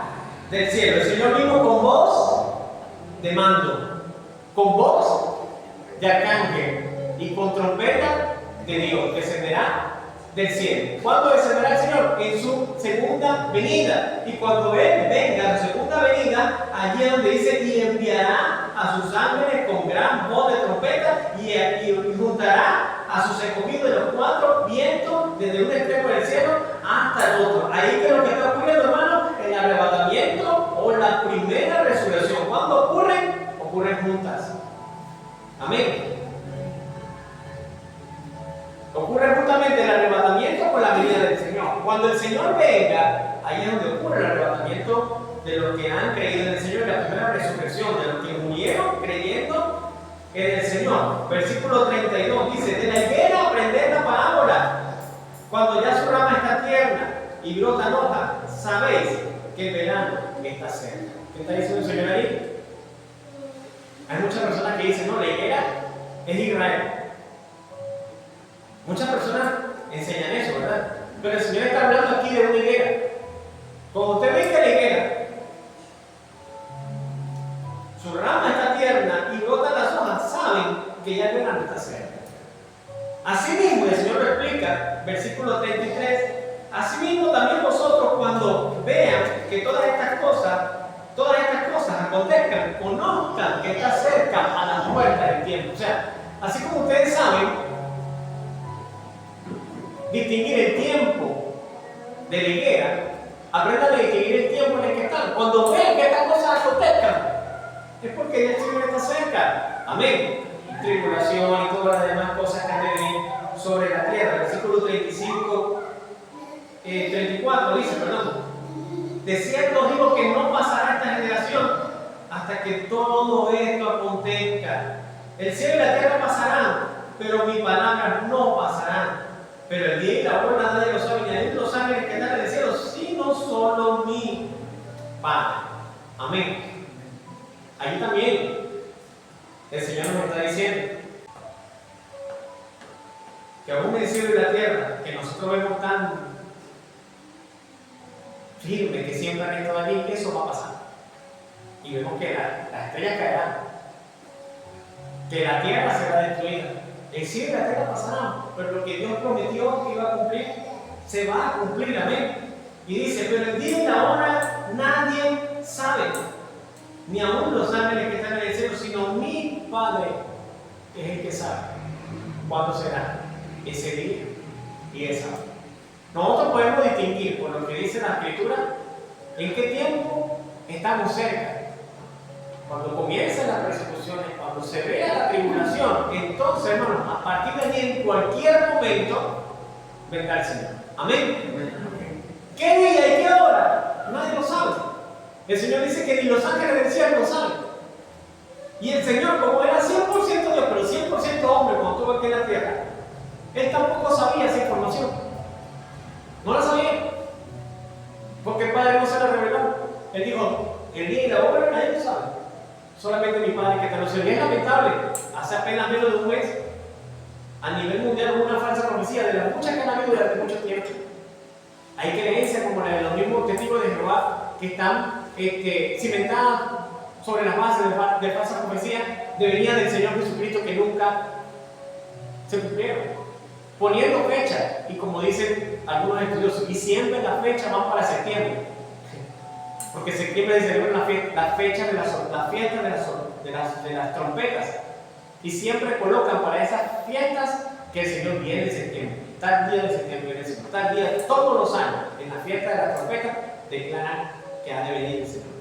del cielo. El Señor mismo con voz de mando, con voz de arcángel y con trompeta de Dios descenderá del cielo. ¿Cuándo descenderá el Señor? En su segunda venida. Y cuando Él venga a su segunda venida, allí es donde dice: y enviará a sus ángeles con gran voz de trompeta y juntará a sus escogidos de los cuatro vientos desde un extremo del cielo hasta el otro. Ahí que es lo que está ocurriendo, hermano, el arrebatamiento o la primera resurrección. ¿Cuándo ocurren? Ocurren juntas. Amén. Ocurre justamente el arrebatamiento con la venida del Señor. Cuando el Señor venga, ahí es donde ocurre el arrebatamiento de los que han creído en el Señor, la primera resurrección, de los que murieron creyendo en el Señor. Versículo 32 dice: de la higuera aprended la parábola. Cuando ya su rama está tierna y brotan hojas, sabéis que el verano está cerca. ¿Qué está diciendo el Señor ahí? Hay muchas personas que dicen: no, la higuera es Israel. Muchas personas enseñan eso, ¿verdad? Pero el Señor está hablando aquí de una higuera. Cuando usted ve que la higuera, su rama está tierna y brotan las hojas, saben que ya el verano está cerca. Asimismo, el Señor lo explica, versículo 33, asimismo también vosotros cuando vean que todas estas cosas acontezcan, conozcan que está cerca a la puerta del tiempo. O sea, así como ustedes saben distinguir el tiempo de la higuera, aprendan a distinguir el tiempo en el que están. Cuando vean que estas cosas acontezcan, es porque ya el Señor está cerca. Amén. Tribulación y todas las demás cosas que han de venir sobre la tierra. Versículo 34 dice, perdón. De cierto os digo que no pasará esta generación hasta que todo esto acontezca. El cielo y la tierra pasarán, pero mis palabras no pasarán. Pero el día y la hora nadie lo sabe, ni aún los ángeles que están en el cielo, sino solo mi Padre. Amén. Allí también el Señor nos está diciendo que aún el cielo y la tierra, que nosotros vemos tan firme que siempre han estado allí, eso va a pasar. Y vemos que las estrellas caerán, que la tierra será destruida, el cielo y la tierra pasarán, pero lo que Dios prometió que iba a cumplir, se va a cumplir. Amén. Y dice, pero el día y la hora nadie sabe, ni aún los ángeles que están en el cielo, sino mi Padre es el que sabe cuándo será ese día y esa hora. Nosotros podemos distinguir por lo que dice la Escritura en qué tiempo estamos cerca. Cuando comiencen las persecuciones, cuando se vea la tribulación, entonces, hermanos, a partir de allí, en cualquier momento, vendrá el Señor. Amén. ¿Qué día y qué hora? Nadie lo sabe. El Señor dice que ni los ángeles del cielo lo saben. Y el Señor, como era 100% Dios, pero 100% hombre cuando estuvo aquí en la tierra, Él tampoco sabía esa información. No la sabía. Porque el Padre no se la reveló. Él dijo, el día y la hora nadie lo sabe. Solamente mi Padre que está en los cielos. Y es lamentable. Hace apenas menos de un mes, a nivel mundial hubo una falsa profecía de las muchas que han habido durante mucho tiempo. Hay creencias como la de los mismos testigos de Jehová que están cimentadas sobre las bases de falsas profecías de venida del Señor Jesucristo que nunca se cumplieron, poniendo fecha, y como dicen algunos estudiosos, y siempre las fechas van para septiembre, porque en septiembre se celebran las fiestas de las trompetas, y siempre colocan para esas fiestas que el Señor viene en septiembre, tal día de septiembre viene el Señor, tal día, todos los años, en la fiesta de la trompeta, declaran que ha de venir el Señor.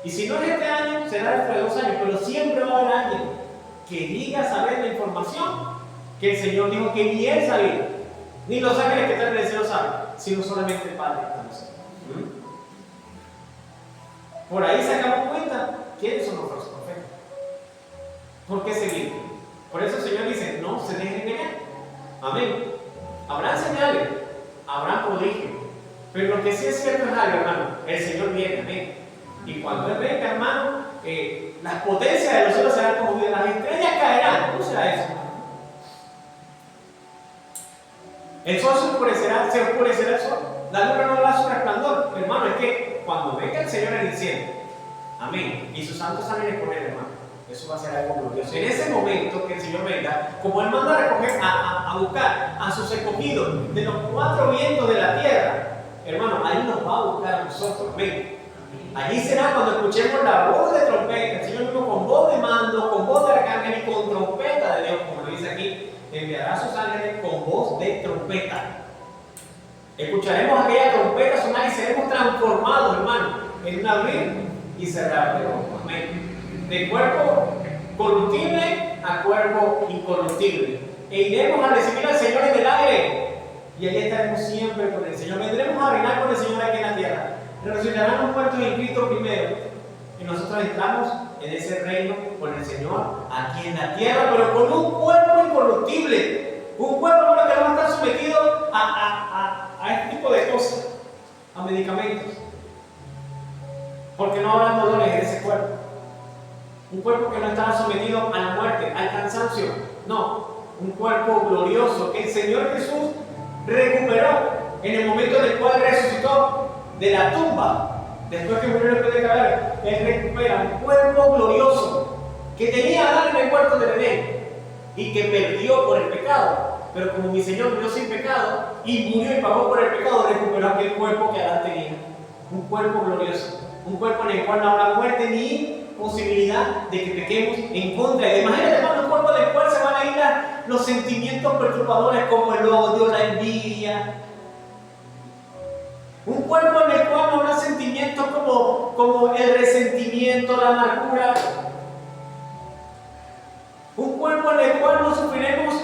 Y si no es este año, será dentro de 2 años, pero siempre va a haber alguien que diga saber la información que el Señor dijo que ni Él sabía, ni los ángeles que están en el cielo saben, sino solamente el Padre que está en el cielo. Por ahí sacamos cuenta quiénes son los falsos profetas. ¿Por qué seguir? Por eso el Señor dice, no se dejen engañar. Amén. Habrán señales, habrán prodigios, pero lo que sí es cierto es algo, hermano, el Señor viene, amén. Y cuando Él venga, hermano, las potencias de los cielos serán conmovidas, las estrellas caerán. ¿Cómo será eso? El sol se oscurecerá el sol, la luna no dará su resplandor. Hermano, es que cuando venga el Señor en el cielo, amén, y sus santos ángeles con Él, hermano, eso va a ser algo glorioso. En ese momento que el Señor venga, como Él manda a recoger, a buscar a sus escogidos de los 4 vientos de la tierra, hermano, ahí nos va a buscar a nosotros, amén. Allí será cuando escuchemos la voz de trompeta, el Señor mismo con voz de mando, con voz de arcángel y con trompeta de Dios, como lo dice aquí, enviará a sus ángeles con voz de trompeta. Escucharemos aquella trompeta sonar y seremos transformados, hermano, en un abrir y cerrar de ojos. Amén. De cuerpo corruptible a cuerpo incorruptible. E iremos a recibir al Señor en el aire. Y allí estaremos siempre con el Señor. Vendremos a reinar con el Señor aquí en la tierra. Resucitarán los muertos en Cristo primero. Y nosotros entramos en ese reino con el Señor aquí en la tierra, pero con un cuerpo incorruptible. Un cuerpo que no va a estar sometido a este tipo de cosas, a medicamentos. Porque no habrá dolores en ese cuerpo. Un cuerpo que no estará sometido a la muerte, al cansancio. No, un cuerpo glorioso que el Señor Jesús recuperó en el momento en el cual resucitó de la tumba. Después que murió después de caer, Él recupera un cuerpo glorioso que tenía Adán en el huerto de Edén. y que perdió por el pecado. Pero como mi Señor murió sin pecado y murió y pagó por el pecado, recuperó aquel cuerpo que Adán tenía. Un cuerpo glorioso, un cuerpo en el cual no habrá muerte ni posibilidad de que pequemos en contra. Y imagínate, hermano, un cuerpo en el cual se van a ir los sentimientos perturbadores como el odio, la envidia. Un cuerpo en el cual no habrá sentimientos como el resentimiento, la amargura. Un cuerpo en el cual no sufriremos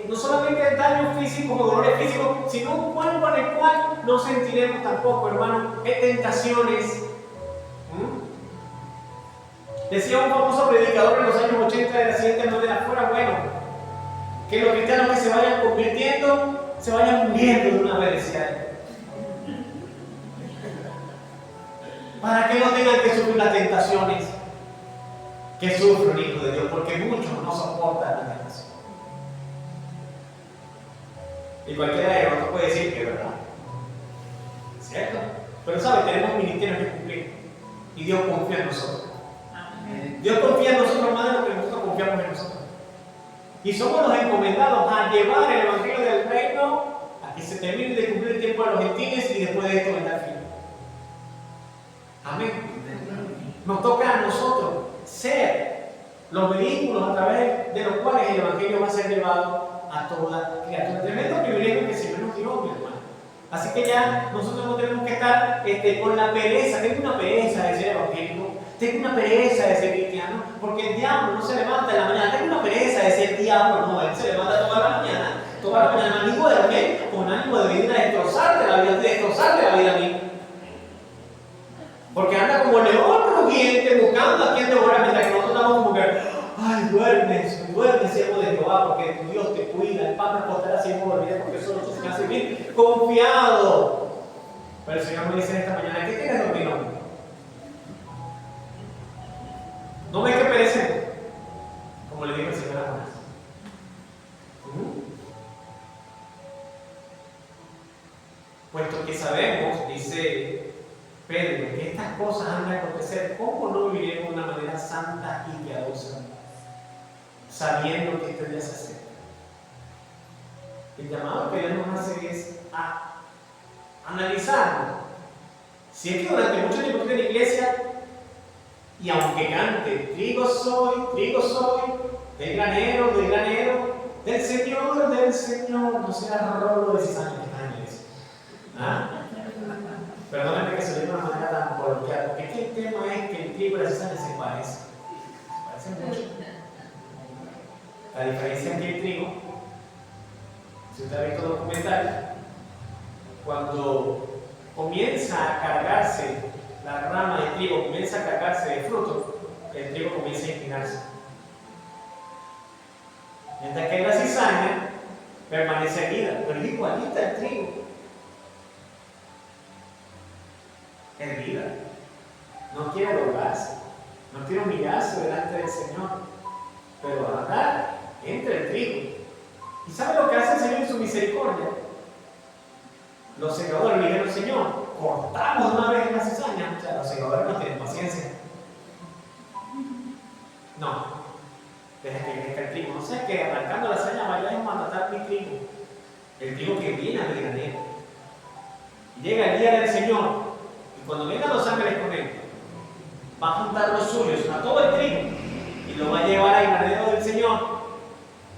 no solamente daños físicos o dolores físicos, sino un cuerpo en el cual no sentiremos tampoco, hermano, tentaciones. Decía un famoso predicador en los años 80 de la siguiente manera: fuera bueno que los cristianos que se vayan convirtiendo se vayan muriendo de una vez, decía él. Para que no tengan que sufrir las tentaciones que sufre un hijo de Dios, porque muchos no soportan la tentación. Y cualquiera de nosotros puede decir que es verdad, ¿cierto? Pero sabe, tenemos ministerios que cumplir y Dios confía en nosotros. Dios confía en nosotros más de lo que nosotros confiamos en nosotros. Y somos los encomendados a llevar el evangelio del reino a que se termine de cumplir el tiempo de los gentiles y después de esto vendrá el fin. Amén. Nos toca a nosotros ser los vehículos a través de los cuales el evangelio va a ser llevado a toda criatura. Tremendo privilegio que el Señor nos dio, mi hermano. Así que ya nosotros no tenemos que estar con la pereza. Tengo una pereza de ser evangélico, tengo una pereza de ser cristiano, porque el diablo no se levanta en la mañana. Tengo una pereza de ser diablo, no, él se levanta toda la mañana y duerme con ánimo de venir a destrozarte la vida a mí. Porque anda como león rugiente buscando a quien devorar, mientras que nosotros estamos como que, ay, duerme, siervo de Jehová, porque tu Dios te cuida, el pan me costará si no dormiré, porque eso no se hace bien, confiado. Pero el Señor me dice esta mañana: ¿qué quieres dormir hoy? No ves que perecemos, como le dijo el Señor a Jonás. Puesto que sabemos, dice Pedro, que estas cosas han de acontecer, ¿cómo no viviremos de una manera santa y piadosa, sabiendo que este día se acerca? El llamado que Dios nos hace es a analizar. Si es que durante mucho tiempo estoy en la iglesia y aunque cante, trigo soy, del granero, del Señor, no sea rolo de cizaña que está en la iglesia. ¿Ah? Perdónenme que se lo diga de una manera tan coloquial, porque es que el tema es que el trigo y la cizaña se parecen mucho. La diferencia es que el trigo, si usted ha visto documentales, cuando comienza a cargarse la rama de trigo, comienza a cargarse de fruto, el trigo comienza a inclinarse. Mientras que la cizaña permanece erguida, pero es igualita el trigo. Erguida. No quiere doblarse, no quiere humillarse delante del Señor, pero a andar entre el trigo. ¿Y sabe lo que hace el Señor en su misericordia? Los segadores le dijeron: Señor, cortamos una vez la cizaña. O sea, los segadores no tienen paciencia. No, deja que crezca el trigo. No sé, que arrancando la cizaña vaya a matar mi trigo. El trigo que viene al granero. Llega el día del Señor. Y cuando vengan los ángeles con él, va a juntar los suyos a todo el trigo y lo va a llevar al granero del Señor.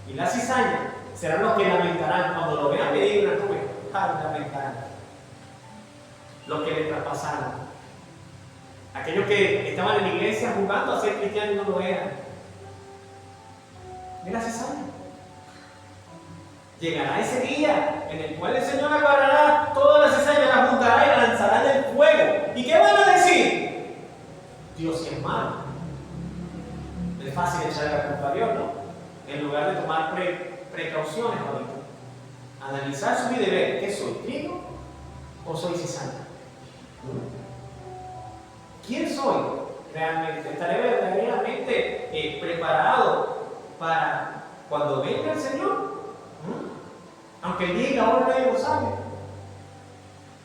Y la cizaña serán los que lamentarán cuando lo vean venir una nube. Lamentarán. Los que le traspasaron. Aquellos que estaban en la iglesia jugando a ser cristianos y no lo eran. De la cizaña. Llegará ese día en el cual el Señor agarrará toda la cizaña, la juntará y la lanzará en el fuego. ¿Y qué van a decir? Dios sí es malo. Es fácil echar la culpa a Dios, ¿no? En lugar de tomar precauciones ahorita. Analizar su vida y ver: ¿qué soy? ¿Trigo o soy cizaña? ¿Quién soy realmente? ¿Estaré verdaderamente preparado para cuando venga el Señor? Aunque el día y la hora nadie lo sabe,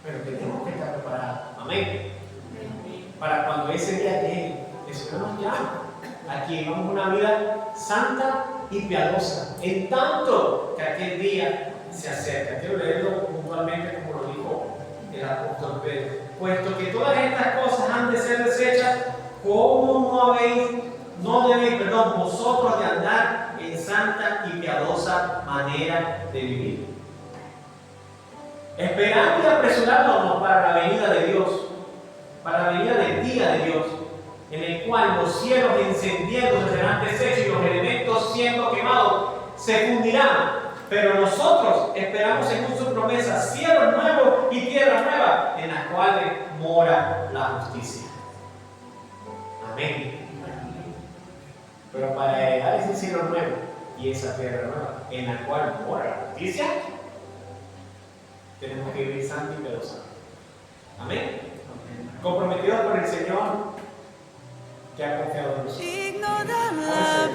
pero tenemos que estar preparados. Amén. Para cuando ese día llegue, el Señor nos llama a que vivamos una vida santa y piadosa, en tanto que aquel día se acerca. Quiero leerlo puntualmente como lo dijo el apóstol Pedro. Puesto que todas estas cosas han de ser desechas, ¿cómo no debéis, vosotros de andar en santa y piadosa manera de vivir? Esperando y apresurándonos para la venida de Dios, para la venida del día de Dios, en el cual los cielos encendiéndose serán deshechos y los elementos siendo quemados se fundirán. Pero nosotros esperamos según su promesa cielos nuevos y tierra nueva, en las cuales mora la justicia. Amén. Pero para llegar a ese cielo nuevo y esa tierra nueva, en la cual mora la justicia, tenemos que vivir santo y piadoso. Amén. Comprometidos por el Señor que ha confiado en nosotros. digno de alabanza.